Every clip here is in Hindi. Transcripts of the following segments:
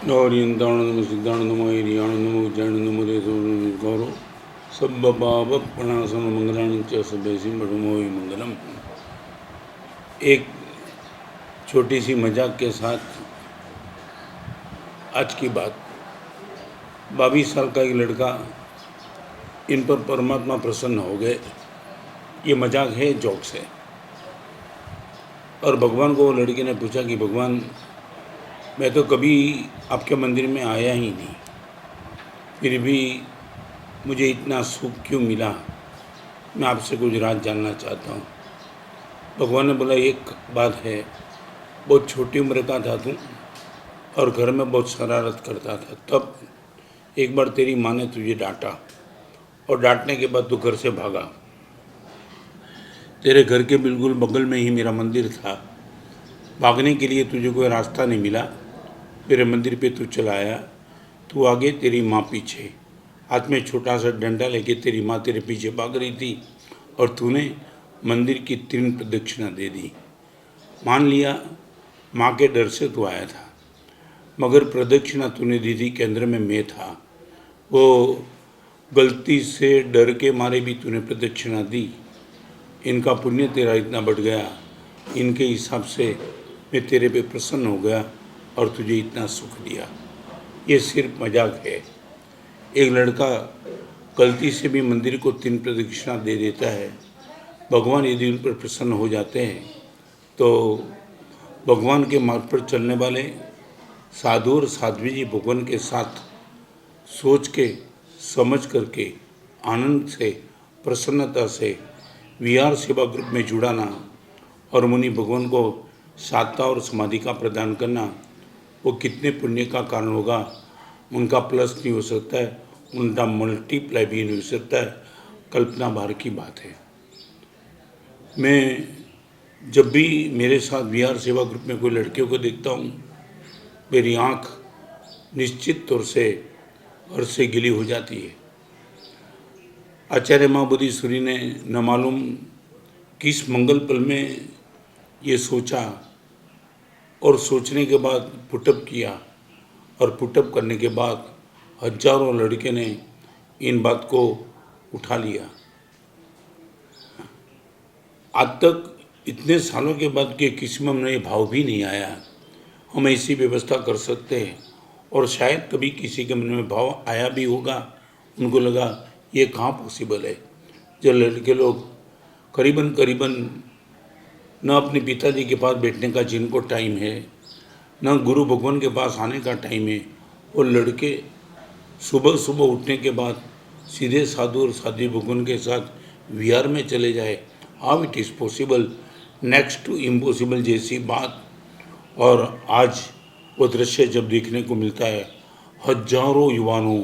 गौरियंताणनम सिद्धाणनमो उज्जैननमो गौरव सब पाप प्रणाशन मंगलानि च सभ्यसी मधुमोहि मंगलम। एक छोटी सी मजाक के साथ आज की बात। 22 साल का एक लड़का, इन पर परमात्मा प्रसन्न हो गए। ये मजाक है, जोक्स है। और भगवान को वो लड़के ने पूछा कि भगवान, मैं तो कभी आपके मंदिर में आया ही नहीं, फिर भी मुझे इतना सुख क्यों मिला? मैं आपसे कुछ राज जानना चाहता हूँ। भगवान ने बोला, एक बात है, बहुत छोटी उम्र का था तू और घर में बहुत शरारत करता था। तब एक बार तेरी माँ ने तुझे डांटा और डांटने के बाद तू घर से भागा। तेरे घर के बिल्कुल बगल में ही मेरा मंदिर था। भागने के लिए तुझे कोई रास्ता नहीं मिला, मेरे मंदिर पे तू चला आया। तू आगे, तेरी माँ पीछे। हाथ में छोटा सा डंडा लेके तेरी माँ तेरे पीछे भाग रही थी और तूने मंदिर की 3 प्रदक्षिणा दे दी। मान लिया माँ के डर से तू आया था, मगर प्रदक्षिणा तूने दी थी केंद्र में मैं था। वो गलती से डर के मारे भी तूने प्रदक्षिणा दी। इनका पुण्य तेरा इतना बढ़ गया, इनके हिसाब से मैं तेरे पे प्रसन्न हो गया और तुझे इतना सुख दिया। ये सिर्फ मजाक है। एक लड़का गलती से भी मंदिर को 3 प्रदक्षिणा दे देता है। भगवान यदि उन पर प्रसन्न हो जाते हैं तो भगवान के मार्ग पर चलने वाले साधु और साध्वी जी भगवान के साथ सोच के समझ करके आनंद से, प्रसन्नता से विहार सेवा ग्रुप में जुड़ाना और मुनि भगवान को साधता और समाधि का प्रदान करना, वो कितने पुण्य का कारण होगा। उनका प्लस नहीं हो सकता है, उनका मल्टीप्लाई भी नहीं हो सकता है। कल्पना बाहर की बात है। मैं जब भी मेरे साथ विहार सेवा ग्रुप में कोई लड़कियों को देखता हूँ, मेरी आँख निश्चित तौर से हर्ष से गिली हो जाती है। आचार्य महाबोधिसूरि ने न मालूम किस मंगल पल में ये सोचा और सोचने के बाद पुटअप किया और पुटअप करने के बाद हजारों लड़के ने इन बात को उठा लिया। आज तक इतने सालों के बाद के किसी में ये भाव भी नहीं आया हम ऐसी व्यवस्था कर सकते हैं। और शायद कभी किसी के मन में भाव आया भी होगा, उनको लगा ये कहाँ पॉसिबल है। जो लड़के लोग करीबन करीबन न अपने पिताजी के पास बैठने का जिनको टाइम है, न गुरु भगवान के पास आने का टाइम है, वो लड़के सुबह सुबह उठने के बाद सीधे साधु और साध्वी भगवान के साथ विहार में चले जाए। How it is possible, next to impossible जैसी बात। और आज वो दृश्य जब देखने को मिलता है, हजारों युवानों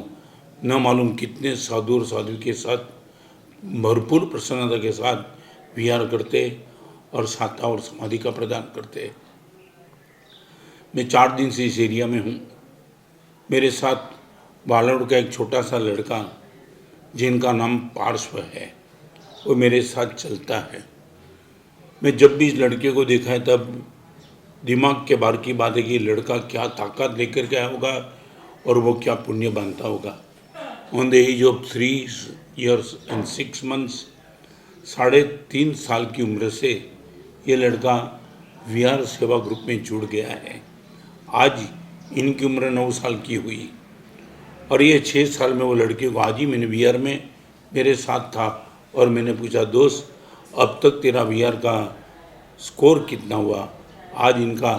न मालूम कितने साधु और साध्वी के साथ भरपूर प्रसन्नता के साथ विहार करते और साधता और समाधि का प्रदान करते। मैं 4 दिन से इस एरिया में हूँ। मेरे साथ बालाड़ का एक छोटा सा लड़का जिनका नाम पार्श्व है, वो मेरे साथ चलता है। मैं जब भी इस लड़के को देखा है तब दिमाग के बाहर की बात है कि लड़का क्या ताकत लेकर के आया होगा और वो क्या पुण्य बांधता होगा। On the age of 3 years and 6 months, 3.5 साल की उम्र से ये लड़का विहार सेवा ग्रुप में जुड़ गया है। आज इनकी उम्र 9 साल की हुई और ये 6 साल में वो लड़के को, आज ही मैंने विहार में मेरे साथ था और मैंने पूछा, दोस्त अब तक तेरा विहार का स्कोर कितना हुआ? आज इनका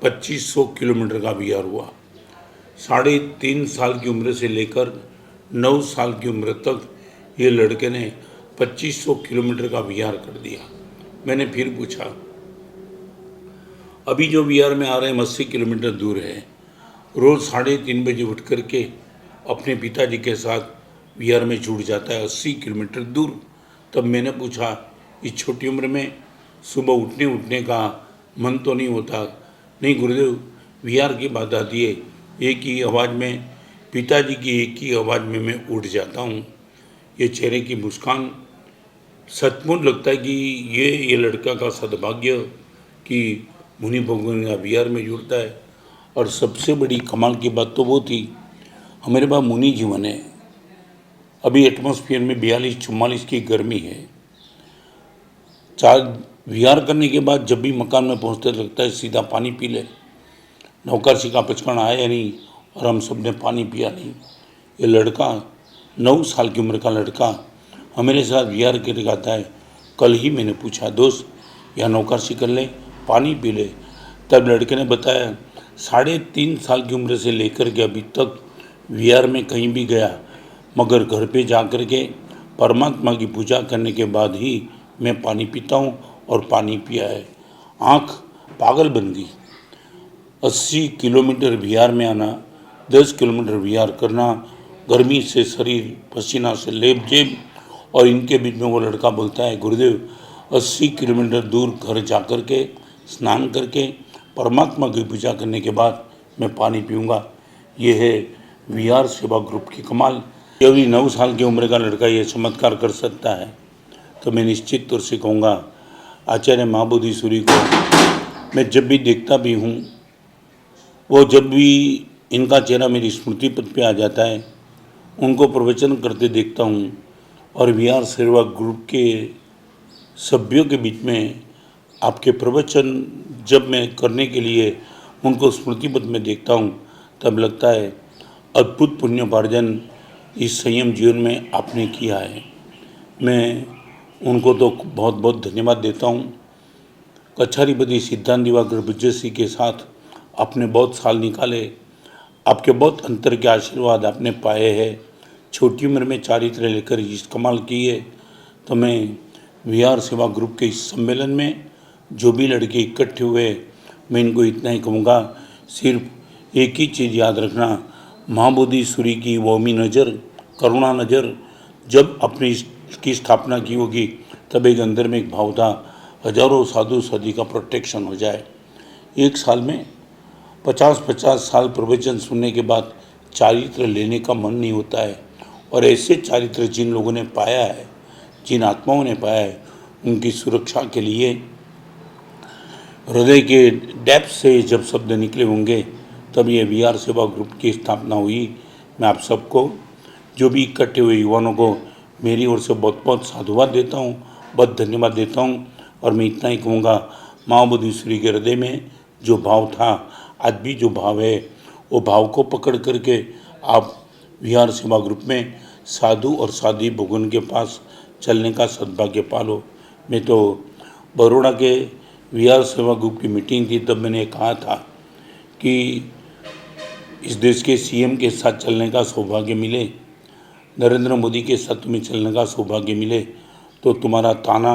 2500 किलोमीटर का विहार हुआ। 3.5 साल की उम्र से लेकर 9 साल की उम्र तक ये लड़के ने 2500 किलोमीटर का विहार कर दिया। मैंने फिर पूछा, अभी जो विहार में आ रहे हैं 80 किलोमीटर दूर है, रोज़ 3:30 बजे उठ कर के अपने पिताजी के साथ विहार में जुड़ जाता है 80 किलोमीटर दूर। तब मैंने पूछा, इस छोटी उम्र में सुबह उठने का मन तो नहीं होता? नहीं गुरुदेव, विहार की बात आती है, एक ही आवाज़ में, पिताजी की एक ही आवाज़ में मैं उठ जाता हूँ। ये चेहरे की मुस्कान, सचमुच लगता है कि ये लड़का का सद्भाग्य कि मुनि भगवान का विहार में जुड़ता है। और सबसे बड़ी कमाल की बात तो वो थी, हमारे पास मुनि जीवन है, अभी एटमॉस्फेयर में 42-44 की गर्मी है। चार विहार करने के बाद जब भी मकान में पहुंचते लगता है सीधा पानी पी ले। नौकरसी का बचपन आया नहीं और हम सब ने पानी पिया नहीं। ये लड़का 9 साल की उम्र का लड़का हमारे साथ विहार करके आता है। कल ही मैंने पूछा, दोस्त यहाँ नौकरसी कर ले, पानी पी ले। तब लड़के ने बताया 3.5 साल की उम्र से लेकर के अभी तक विहार में कहीं भी गया, मगर घर पे जा कर के परमात्मा की पूजा करने के बाद ही मैं पानी पीता हूँ और पानी पिया है। आँख पागल बन गई। 80 किलोमीटर विहार में आना, 10 किलोमीटर विहार करना, गर्मी से शरीर पसीना से लेप-जेप, और इनके बीच में वो लड़का बोलता है, गुरुदेव 80 किलोमीटर दूर घर जा कर के स्नान करके परमात्मा की पूजा करने के बाद मैं पानी पीऊँगा। ये है विहार सेवा ग्रुप की कमाल। यदि 9 साल की उम्र का लड़का ये चमत्कार कर सकता है तो मैं निश्चित तौर से कहूँगा आचार्य महाबोधि सूरी को मैं जब भी देखता भी हूँ, वो जब भी इनका चेहरा मेरी स्मृति पथ पे आ जाता है, उनको प्रवचन करते देखता हूँ और विहार सेवा ग्रुप के सभ्यों के बीच में आपके प्रवचन जब मैं करने के लिए उनको स्मृति पथ में देखता हूँ, तब लगता है अद्भुत पुण्योपार्जन इस संयम जीवन में आपने किया है। मैं उनको तो बहुत बहुत धन्यवाद देता हूँ। कछारीपति सिद्धांत दिवाकर विजय सिंह के साथ आपने बहुत साल निकाले, आपके बहुत अंतर के आशीर्वाद आपने पाए हैं। छोटी उम्र में चारित्र लेकर इस कमाल की है। तो मैं विहार सेवा ग्रुप के इस सम्मेलन में जो भी लड़के इकट्ठे हुए, मैं इनको इतना ही कहूँगा, सिर्फ एक ही चीज़ याद रखना, महाबोधि सूरी की वोमी नज़र, करुणा नज़र जब अपनी की स्थापना की होगी, तब एक अंदर में एक भाव था, हजारों साधु साधी का प्रोटेक्शन हो जाए। एक साल में 50-50 साल प्रवचन सुनने के बाद चारित्र लेने का मन नहीं होता है। और ऐसे चारित्र जिन लोगों ने पाया है, जिन आत्माओं ने पाया है, उनकी सुरक्षा के लिए हृदय के डेप्थ से जब शब्द निकले होंगे, तब ये विहार सेवा ग्रुप की स्थापना हुई। मैं आप सबको, जो भी इकट्ठे हुए युवाओं को, मेरी ओर से बहुत बहुत साधुवाद देता हूँ, बहुत धन्यवाद देता हूँ। और मैं इतना ही कहूँगा, महाबोधि सूरी के हृदय में जो भाव था, आज भी जो भाव है, वो भाव को पकड़ करके आप विहार सेवा ग्रुप में साधु और साध्वी भगवान के पास चलने का सद्भाग्य पालो। मैं तो बड़ौदा के विहार सेवा ग्रुप की मीटिंग थी, तब मैंने कहा था कि इस देश के सीएम के साथ चलने का सौभाग्य मिले, नरेंद्र मोदी के साथ तुम्हें चलने का सौभाग्य मिले, तो तुम्हारा ताना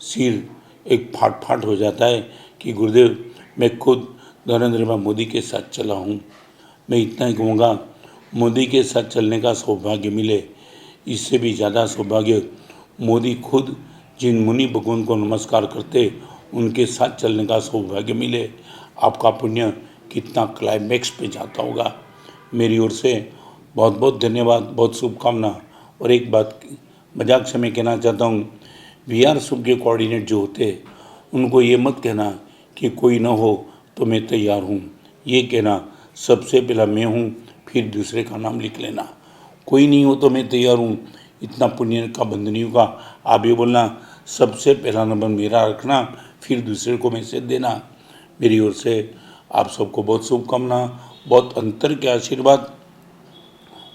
सिर एक फाट फाट हो जाता है कि गुरुदेव मैं खुद नरेंद्र मोदी के साथ चला हूँ। मैं इतना ही कहूँगा, मोदी के साथ चलने का सौभाग्य मिले, इससे भी ज़्यादा सौभाग्य मोदी खुद जिन मुनि भगवान को नमस्कार करते, उनके साथ चलने का सौभाग्य मिले। आपका पुण्य कितना क्लाइमैक्स पे जाता होगा। मेरी ओर से बहुत बहुत धन्यवाद, बहुत शुभकामना। और एक बात मजाक से मैं कहना चाहता हूँ, विहार सब के कोऑर्डिनेट जो होते हैं, उनको ये मत कहना कि कोई ना हो तो मैं तैयार हूँ। ये कहना सबसे पहला मैं हूँ, फिर दूसरे का नाम लिख लेना। कोई नहीं हो तो मैं तैयार हूँ, इतना पुण्य का बंध नहीं होगा। आप ये बोलना सबसे पहला नंबर मेरा रखना, फिर दूसरे को मैसेज देना। मेरी ओर से आप सबको बहुत शुभकामना, बहुत अंतर के आशीर्वाद।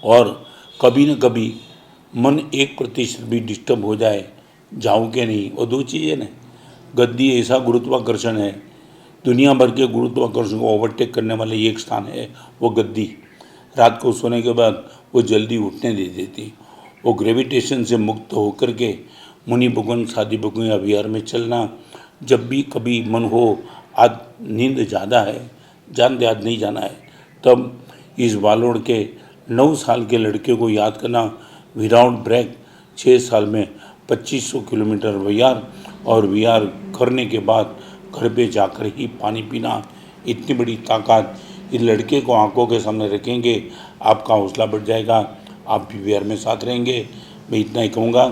और कभी न कभी मन 1% भी डिस्टर्ब हो जाए, जाऊँ के नहीं, वो दो चीज़ें ना, गद्दी ऐसा गुरुत्वाकर्षण है, दुनिया भर के गुरुत्वाकर्षण को ओवरटेक करने वाले एक स्थान है, वो गद्दी। रात को सोने के बाद वो जल्दी उठने दे देती। वो ग्रेविटेशन से मुक्त होकर के मुनि भगवान साधी भगवान या विहार में चलना। जब भी कभी मन हो, आज नींद ज़्यादा है, जान दे आज नहीं जाना है, तब इस वालोड़ के 9 साल के लड़के को याद करना, विदाउट ब्रेक 6 साल में 2500 किलोमीटर विहार, और विहार करने के बाद घर पे जाकर ही पानी पीना। इतनी बड़ी ताकत इस लड़के को आंखों के सामने रखेंगे, आपका हौसला बढ़ जाएगा, आप भी विहार में साथ रहेंगे। मैं इतना ही कहूँगा,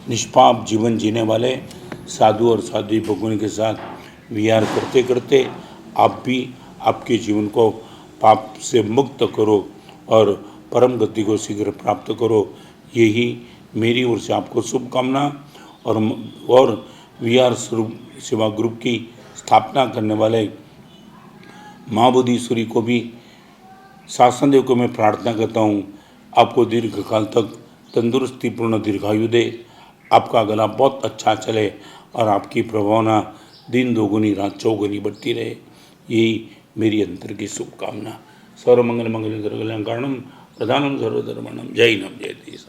निष्पाप जीवन जीने वाले साधु और साध्वी भगवान के साथ विहार करते करते आप भी आपके जीवन को पाप से मुक्त करो और परम गति को शीघ्र प्राप्त करो। यही मेरी ओर से आपको शुभकामना। और VR स्वरूप सेवा ग्रुप की स्थापना करने वाले माँ बोधीश्वरी को भी शासन देव को मैं प्रार्थना करता हूँ, आपको दीर्घ काल तक तंदुरुस्तीपूर्ण दीर्घायु दे, आपका गला बहुत अच्छा चले और आपकी प्रभावना दिन दोगुनी रात चौगुनी बढ़ती रहे। यही मेरी अंतर की शुभकामना। सर्वमंगल मंगल कारणम प्रधानम सर्वधर्माणम। जय हिंद जय देश।